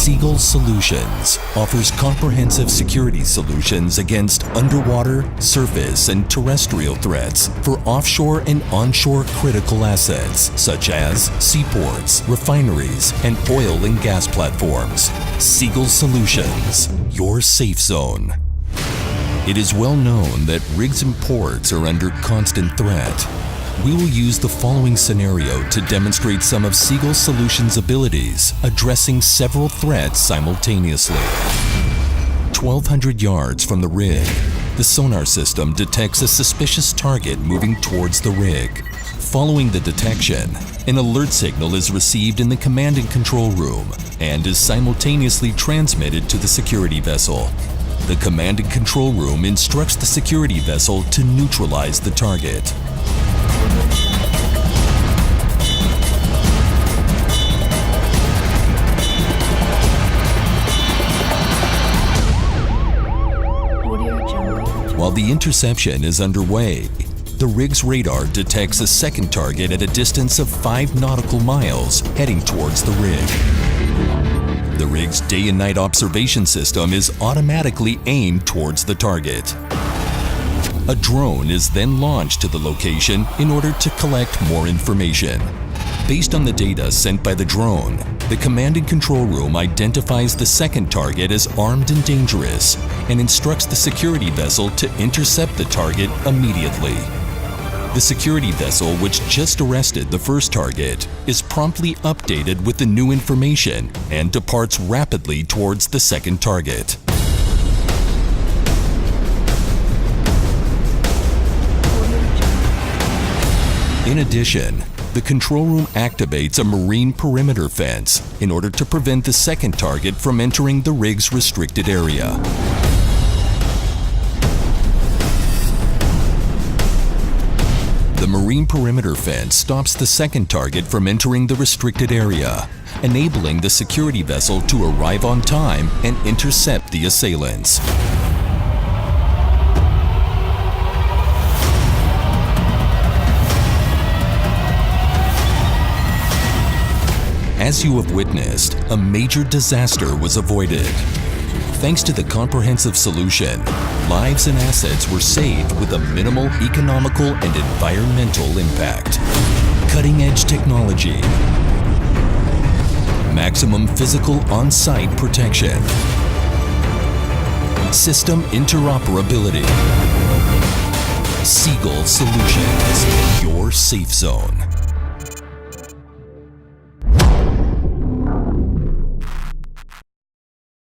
Seagull Solutions offers comprehensive security solutions against underwater, surface, and terrestrial threats for offshore and onshore critical assets such as seaports, refineries, and oil and gas platforms. Seagull Solutions, your safe zone. It is well known that rigs and ports are under constant threat. We will use the following scenario to demonstrate some of Seagull Solutions' abilities, addressing several threats simultaneously. 1,200 yards from the rig, the sonar system detects a suspicious target moving towards the rig. Following the detection, an alert signal is received in the command and control room and is simultaneously transmitted to the security vessel. The command and control room instructs the security vessel to neutralize the target. While the interception is underway, the rig's radar detects a second target at a distance of 5 nautical miles heading towards the rig. The rig's day and night observation system is automatically aimed towards the target. A drone is then launched to the location in order to collect more information. Based on the data sent by the drone, the command and control room identifies the second target as armed and dangerous and instructs the security vessel to intercept the target immediately. The security vessel, which just arrested the first target, is promptly updated with the new information and departs rapidly towards the second target. In addition, the control room activates a marine perimeter fence in order to prevent the second target from entering the rig's restricted area. The marine perimeter fence stops the second target from entering the restricted area, enabling the security vessel to arrive on time and intercept the assailants. As you have witnessed, a major disaster was avoided. Thanks to the comprehensive solution, lives and assets were saved with a minimal economical and environmental impact. Cutting-edge technology, maximum physical on-site protection, system interoperability. Seagull Solutions, your safe zone.